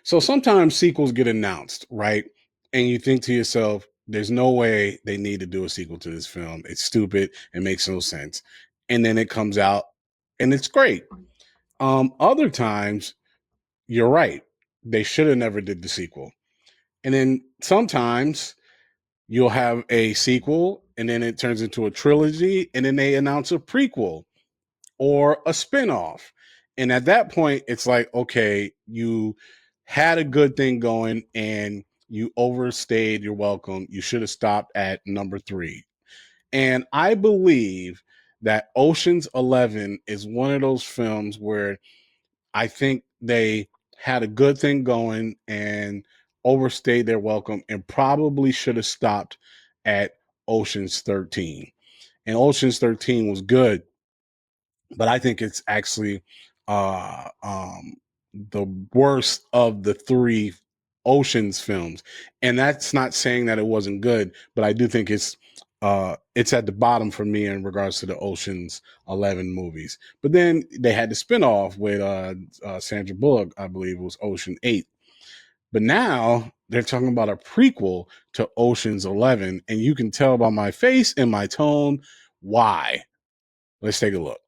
So sometimes sequels get announced, right? And you think to yourself, there's no way they need to do a sequel to this film. It's stupid. It makes no sense. And then it comes out and it's great. Other times, you're right. They should have never did the sequel. And then sometimes you'll have a sequel and then it turns into a trilogy and then they announce a prequel or a spinoff. And at that point, it's like, okay, you had a good thing going and you overstayed your welcome. You should have stopped at number three. And I believe that Ocean's 11 is one of those films where I think they had a good thing going and overstayed their welcome and probably should have stopped at Ocean's 13. And Ocean's 13 was good, but I think it's actually uh, um, the worst of the three Ocean's films. And that's not saying that it wasn't good, but I do think it's at the bottom for me in regards to the Ocean's 11 movies. But then they had the spinoff with Sandra Bullock, I believe it was Ocean 8. But now they're talking about a prequel to Ocean's 11, and you can tell by my face and my tone why. Let's take a look.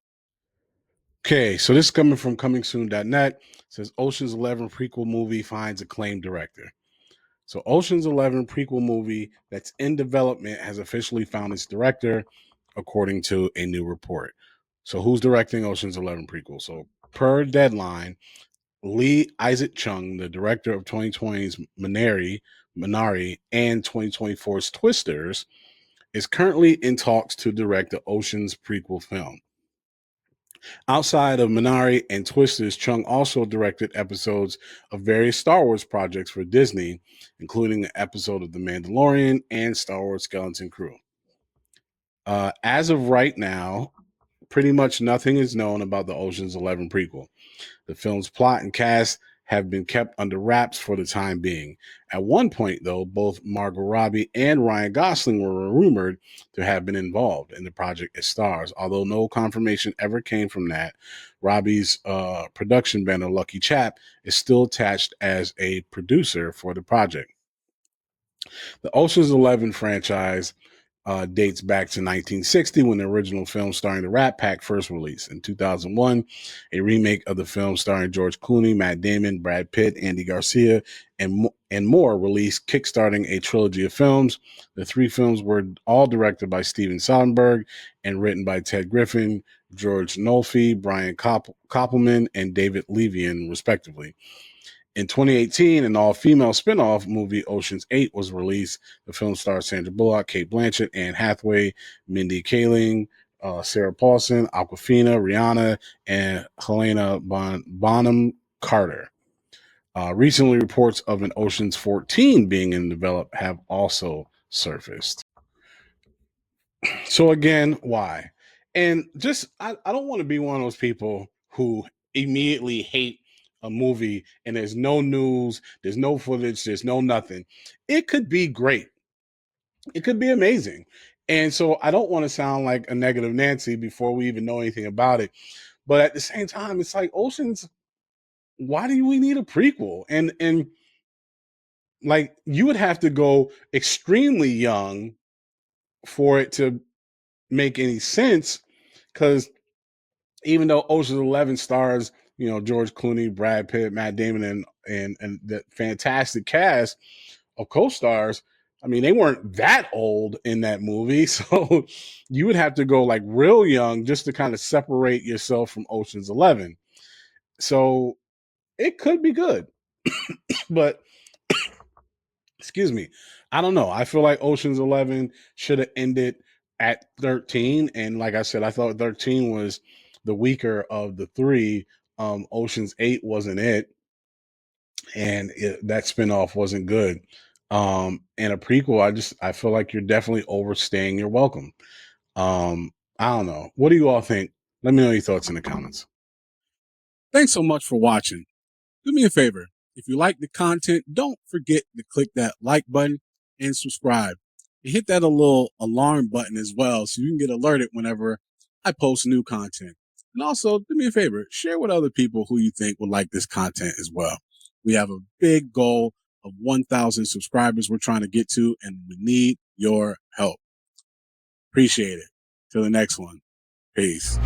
Okay, so this is coming from comingsoon.net. It says Ocean's 11 prequel movie finds acclaimed director. So Ocean's 11 prequel movie that's in development has officially found its director, according to a new report. So who's directing Ocean's 11 prequel? So per Deadline, Lee Isaac Chung, the director of 2020's Minari and 2024's Twisters, is currently in talks to direct the Ocean's prequel film. Outside of Minari and Twisters, Chung also directed episodes of various Star Wars projects for Disney, including an episode of The Mandalorian and Star Wars Skeleton Crew. As of right now, pretty much nothing is known about the Ocean's 11 prequel. The film's plot and cast have been kept under wraps for the time being. At one point, though, both Margot Robbie and Ryan Gosling were rumored to have been involved in the project as stars, although no confirmation ever came from that. Robbie's production banner, Lucky Chap, is still attached as a producer for the project. The Ocean's 11 franchise dates back to 1960 when the original film starring the Rat Pack first released. In 2001, a remake of the film starring George Clooney, Matt Damon, Brad Pitt, Andy Garcia, and more released, kickstarting a trilogy of films. The three films were all directed by Steven Soderbergh and written by Ted Griffin, George Nolfi, Brian Koppelman, and David Levian, respectively. In 2018, an all-female spin-off movie, Ocean's 8, was released. The film stars Sandra Bullock, Kate Blanchett, Anne Hathaway, Mindy Kaling, Sarah Paulson, Awkwafina, Rihanna, and Helena Bonham Carter. Recently, reports of an Ocean's 14 being in development have also surfaced. So again, why? And just I don't want to be one of those people who immediately hate a movie and there's no news, there's no footage, there's no nothing. It could be great. It could be amazing. And so I don't want to sound like a negative Nancy before we even know anything about it. But at the same time, it's like Oceans, why do we need a prequel? And like you would have to go extremely young for it to make any sense because even though Ocean's 11 stars, George Clooney, Brad Pitt, Matt Damon, and the fantastic cast of co-stars, I mean, they weren't that old in that movie, so you would have to go like real young just to kind of separate yourself from Ocean's 11. So it could be good, but excuse me, I don't know. I feel like Ocean's 11 should have ended at 13, and like I said, I thought 13 was the weaker of the three. Ocean's 8 wasn't it, and that spinoff wasn't good. And a prequel, I feel like you're definitely overstaying your welcome. I don't know. What do you all think? Let me know your thoughts in the comments. Thanks so much for watching. Do me a favor. If you like the content, don't forget to click that like button and subscribe. And hit that little alarm button as well so you can get alerted whenever I post new content. And also, do me a favor, share with other people who you think would like this content as well. We have a big goal of 1,000 subscribers we're trying to get to, and we need your help. Appreciate it. Till the next one. Peace.